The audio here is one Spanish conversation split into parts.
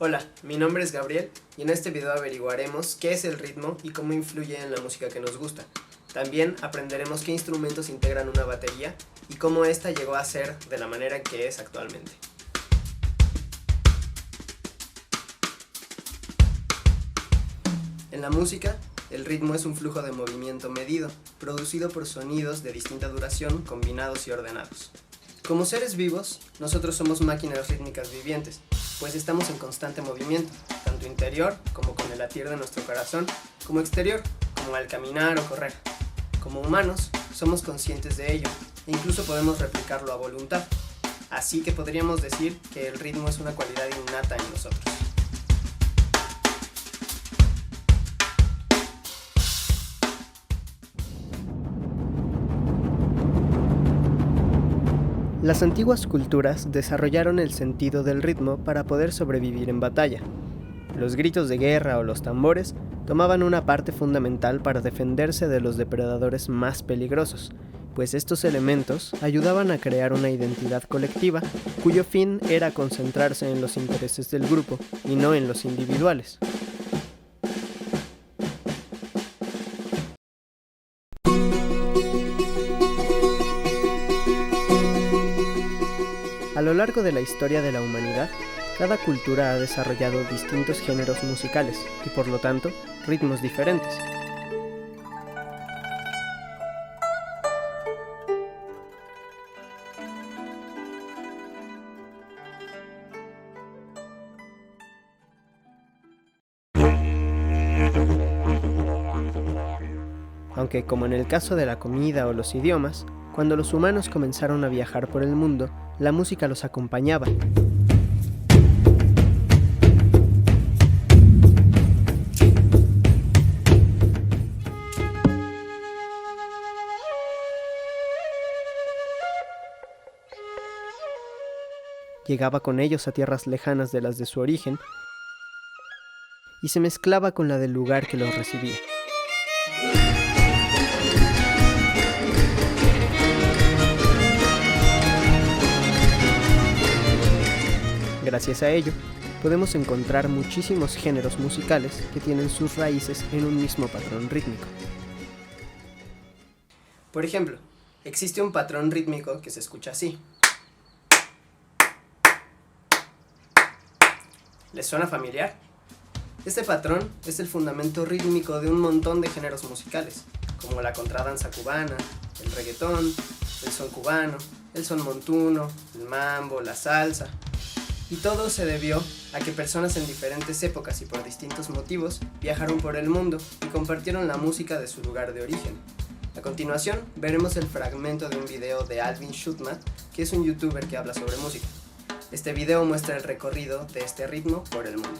Hola, mi nombre es Gabriel y en este video averiguaremos qué es el ritmo y cómo influye en la música que nos gusta. También aprenderemos qué instrumentos integran una batería y cómo ésta llegó a ser de la manera que es actualmente. En la música, el ritmo es un flujo de movimiento medido, producido por sonidos de distinta duración combinados y ordenados. Como seres vivos, nosotros somos máquinas rítmicas vivientes, pues estamos en constante movimiento, tanto interior como con el latir de nuestro corazón, como exterior, como al caminar o correr. Como humanos, somos conscientes de ello, e incluso podemos replicarlo a voluntad. Así que podríamos decir que el ritmo es una cualidad innata en nosotros. Las antiguas culturas desarrollaron el sentido del ritmo para poder sobrevivir en batalla. Los gritos de guerra o los tambores tomaban una parte fundamental para defenderse de los depredadores más peligrosos, pues estos elementos ayudaban a crear una identidad colectiva cuyo fin era concentrarse en los intereses del grupo y no en los individuales. A lo largo de la historia de la humanidad, cada cultura ha desarrollado distintos géneros musicales y, por lo tanto, ritmos diferentes. Aunque, como en el caso de la comida o los idiomas, cuando los humanos comenzaron a viajar por el mundo, la música los acompañaba. Llegaba con ellos a tierras lejanas de las de su origen y se mezclaba con la del lugar que los recibía. Gracias a ello, podemos encontrar muchísimos géneros musicales que tienen sus raíces en un mismo patrón rítmico. Por ejemplo, existe un patrón rítmico que se escucha así. ¿Les suena familiar? Este patrón es el fundamento rítmico de un montón de géneros musicales, como la contradanza cubana, el reggaetón, el son cubano, el son montuno, el mambo, la salsa. Y todo se debió a que personas en diferentes épocas y por distintos motivos viajaron por el mundo y compartieron la música de su lugar de origen. A continuación, veremos el fragmento de un video de Alvin Schutman, que es un youtuber que habla sobre música. Este video muestra el recorrido de este ritmo por el mundo.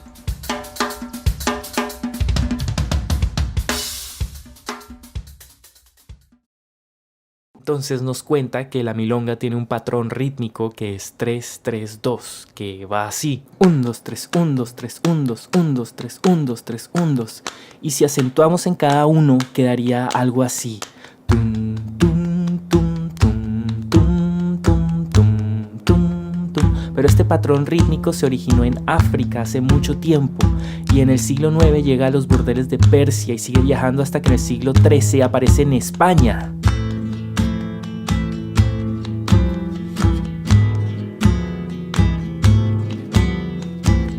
Entonces nos cuenta que la milonga tiene un patrón rítmico que es 3-3-2, que va así: 1-2-3, 1-2-3, 1-2, 1-2-3, 1-2-3, 1-2. Y si acentuamos en cada uno, quedaría algo así. Tum, tum, tum, tum, tum, tum, tum, tum, tum. Pero este patrón rítmico se originó en África hace mucho tiempo y en el siglo IX llega a los burdeles de Persia y sigue viajando hasta que en el siglo XIII aparece en España.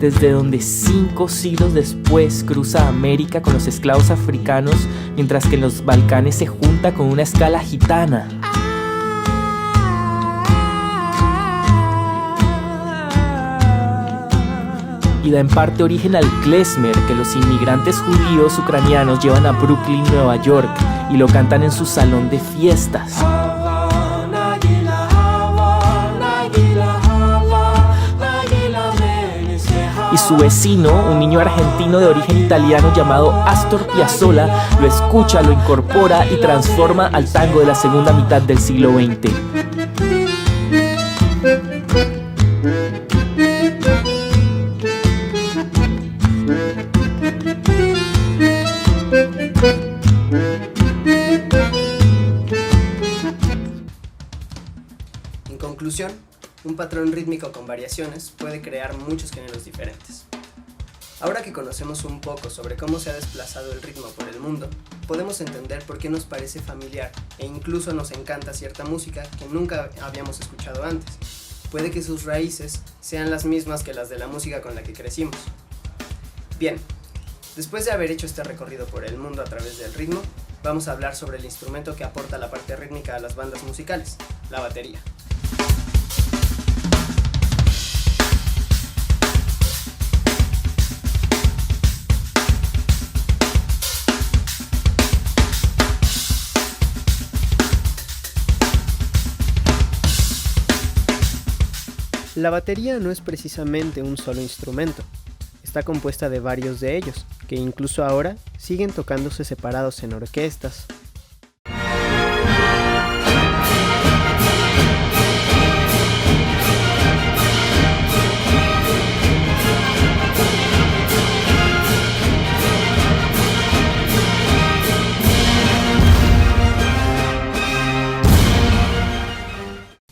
Desde donde 5 siglos después cruza América con los esclavos africanos, mientras que en los Balcanes se junta con una escala gitana. Y da en parte origen al klezmer, que los inmigrantes judíos ucranianos llevan a Brooklyn, Nueva York, y lo cantan en su salón de fiestas. Y su vecino, un niño argentino de origen italiano llamado Astor Piazzolla, lo escucha, lo incorpora y transforma al tango de la segunda mitad del siglo XX. En conclusión, un patrón rítmico con variaciones puede crear muchos géneros diferentes. Ahora que conocemos un poco sobre cómo se ha desplazado el ritmo por el mundo, podemos entender por qué nos parece familiar e incluso nos encanta cierta música que nunca habíamos escuchado antes. Puede que sus raíces sean las mismas que las de la música con la que crecimos. Bien, después de haber hecho este recorrido por el mundo a través del ritmo, vamos a hablar sobre el instrumento que aporta la parte rítmica a las bandas musicales, la batería. La batería no es precisamente un solo instrumento, está compuesta de varios de ellos, que incluso ahora siguen tocándose separados en orquestas.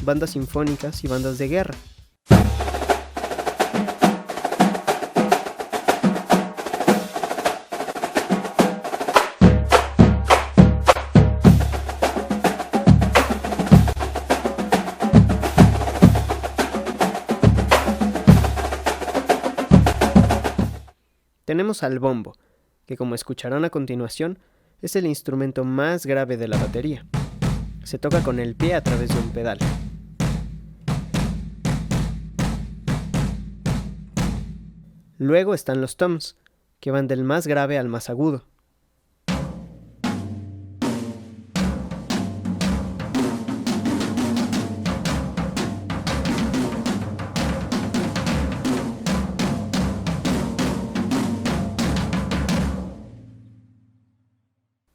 Bandas sinfónicas y bandas de guerra. Tenemos al bombo, que como escucharán a continuación, es el instrumento más grave de la batería. Se toca con el pie a través de un pedal. Luego están los toms, que van del más grave al más agudo.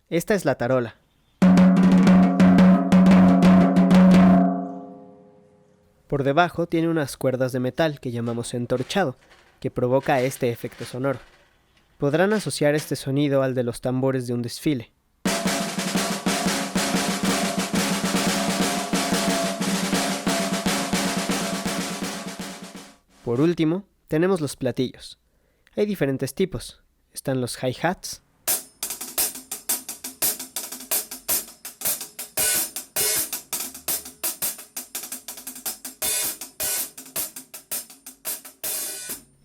Esta es la tarola. Por debajo tiene unas cuerdas de metal que llamamos entorchado, que provoca este efecto sonoro. Podrán asociar este sonido al de los tambores de un desfile. Por último, tenemos los platillos. Hay diferentes tipos. Están los hi-hats,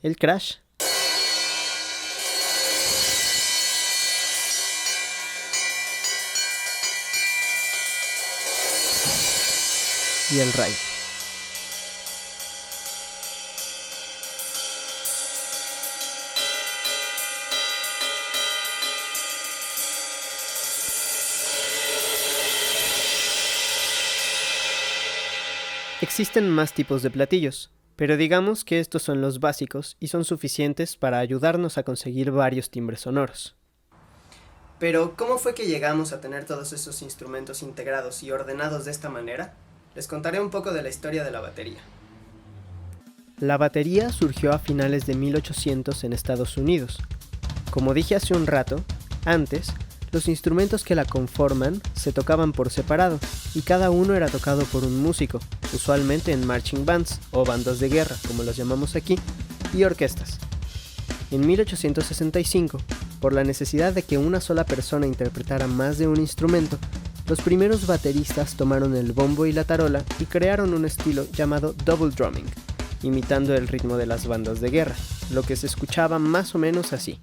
el crash, y el ride. Existen más tipos de platillos, pero digamos que estos son los básicos y son suficientes para ayudarnos a conseguir varios timbres sonoros. Pero, ¿cómo fue que llegamos a tener todos esos instrumentos integrados y ordenados de esta manera? Les contaré un poco de la historia de la batería. La batería surgió a finales de 1800 en Estados Unidos. Como dije hace un rato, antes, los instrumentos que la conforman se tocaban por separado y cada uno era tocado por un músico, usualmente en marching bands o bandas de guerra, como las llamamos aquí, y orquestas. En 1865, por la necesidad de que una sola persona interpretara más de un instrumento, los primeros bateristas tomaron el bombo y la tarola y crearon un estilo llamado double drumming, imitando el ritmo de las bandas de guerra, lo que se escuchaba más o menos así.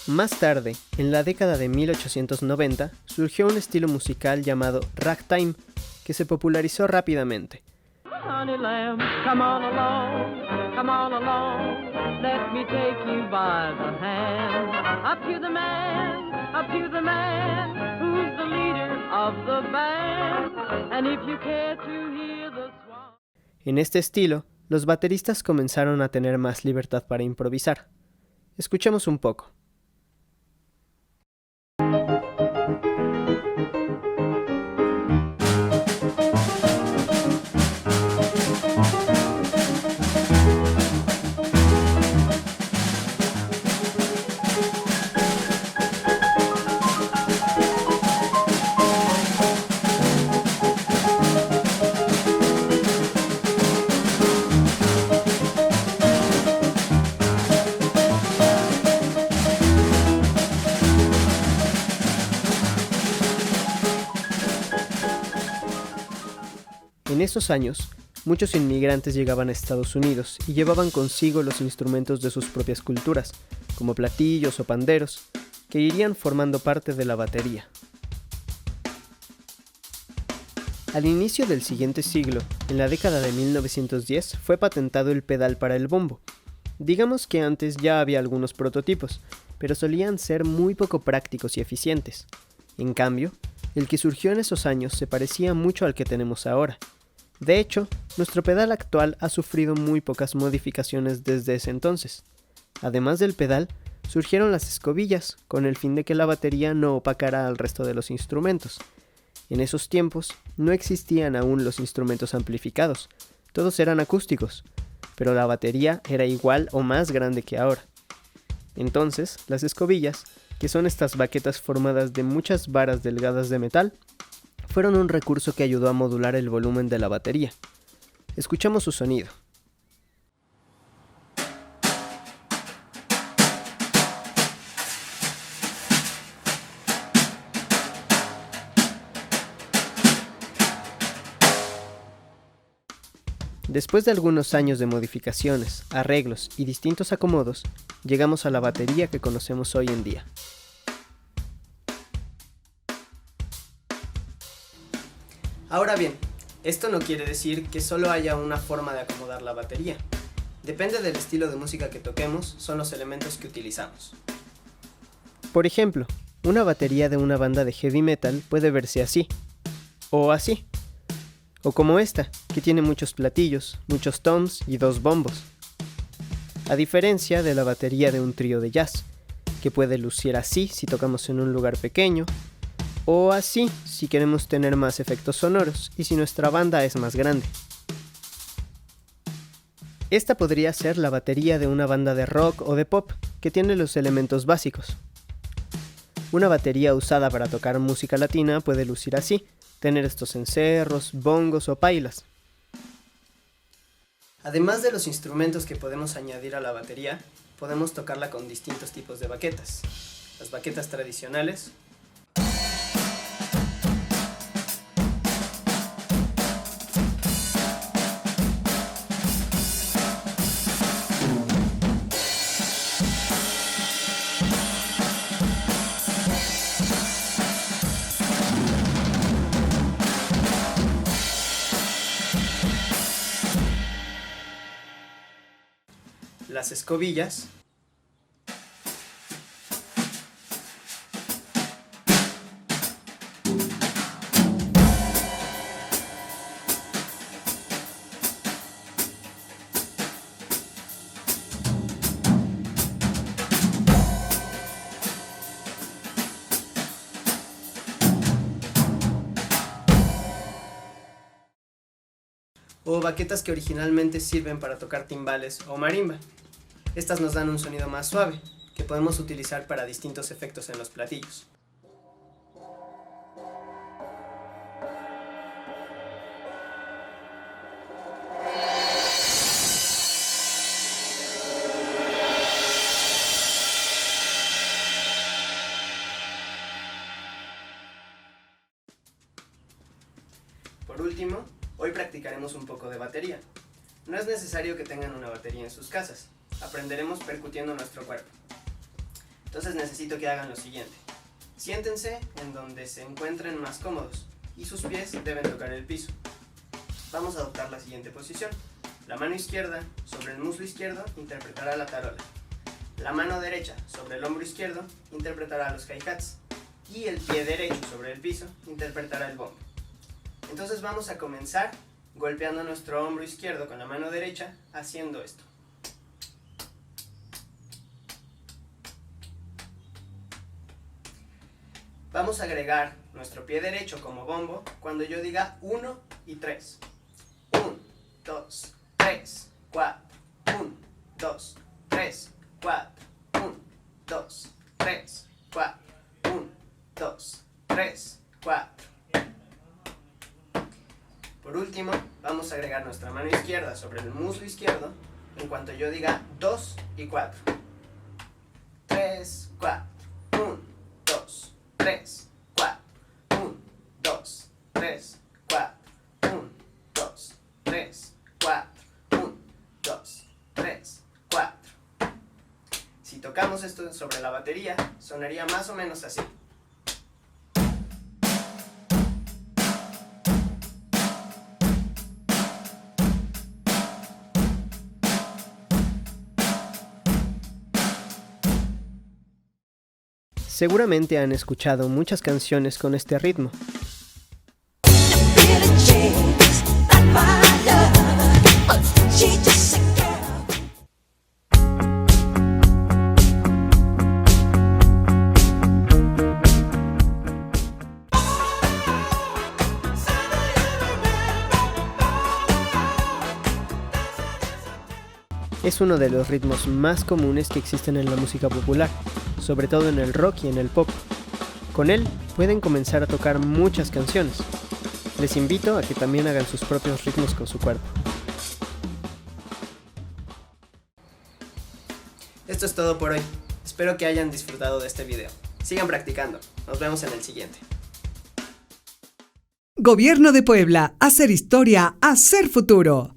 Más tarde, en la década de 1890, surgió un estilo musical llamado ragtime, que se popularizó rápidamente. Honey lamb, come on along, let me take you by the hand, up to the man, who's the leader of the band, and if you care to hear the swan. En este estilo, los bateristas comenzaron a tener más libertad para improvisar. Escuchemos un poco. En esos años, muchos inmigrantes llegaban a Estados Unidos y llevaban consigo los instrumentos de sus propias culturas, como platillos o panderos, que irían formando parte de la batería. Al inicio del siguiente siglo, en la década de 1910, fue patentado el pedal para el bombo. Digamos que antes ya había algunos prototipos, pero solían ser muy poco prácticos y eficientes. En cambio, el que surgió en esos años se parecía mucho al que tenemos ahora. De hecho, nuestro pedal actual ha sufrido muy pocas modificaciones desde ese entonces. Además del pedal, surgieron las escobillas, con el fin de que la batería no opacara al resto de los instrumentos. En esos tiempos, no existían aún los instrumentos amplificados, todos eran acústicos, pero la batería era igual o más grande que ahora. Entonces, las escobillas, que son estas baquetas formadas de muchas varas delgadas de metal, fueron un recurso que ayudó a modular el volumen de la batería. Escuchamos su sonido. Después de algunos años de modificaciones, arreglos y distintos acomodos, llegamos a la batería que conocemos hoy en día. Ahora bien, esto no quiere decir que solo haya una forma de acomodar la batería. Depende del estilo de música que toquemos, son los elementos que utilizamos. Por ejemplo, una batería de una banda de heavy metal puede verse así, o así. O como esta, que tiene muchos platillos, muchos toms y 2 bombos. A diferencia de la batería de un trío de jazz, que puede lucir así si tocamos en un lugar pequeño, o así si queremos tener más efectos sonoros y si nuestra banda es más grande. Esta podría ser la batería de una banda de rock o de pop, que tiene los elementos básicos. Una batería usada para tocar música latina puede lucir así, tener estos encerros, bongos o pailas. Además de los instrumentos que podemos añadir a la batería, podemos tocarla con distintos tipos de baquetas. Las baquetas tradicionales, las escobillas, o baquetas que originalmente sirven para tocar timbales o marimba. Estas nos dan un sonido más suave, que podemos utilizar para distintos efectos en los platillos. Por último, hoy practicaremos un poco de batería. No es necesario que tengan una batería en sus casas. Aprenderemos percutiendo nuestro cuerpo. Entonces necesito que hagan lo siguiente. Siéntense en donde se encuentren más cómodos y sus pies deben tocar el piso. Vamos a adoptar la siguiente posición. La mano izquierda sobre el muslo izquierdo interpretará la tarola. La mano derecha sobre el hombro izquierdo interpretará los hi-hats. Y el pie derecho sobre el piso interpretará el bombo. Entonces vamos a comenzar golpeando nuestro hombro izquierdo con la mano derecha, haciendo esto. Vamos a agregar nuestro pie derecho como bombo cuando yo diga 1 y 3. 1, 2, 3, 4. 1, 2, 3, 4. 1, 2, 3, 4. 1, 2, 3, 4. Por último, vamos a agregar nuestra mano izquierda sobre el muslo izquierdo en cuanto yo diga 2 y 4. 3, 4. 1, 2, 3, 4. 1, 2, 3, 4. 1, 2, aplicáramos esto sobre la batería, sonaría más o menos así. Seguramente han escuchado muchas canciones con este ritmo. Es uno de los ritmos más comunes que existen en la música popular, sobre todo en el rock y en el pop. Con él pueden comenzar a tocar muchas canciones. Les invito a que también hagan sus propios ritmos con su cuerpo. Esto es todo por hoy. Espero que hayan disfrutado de este video. Sigan practicando. Nos vemos en el siguiente. Gobierno de Puebla. Hacer historia, hacer futuro.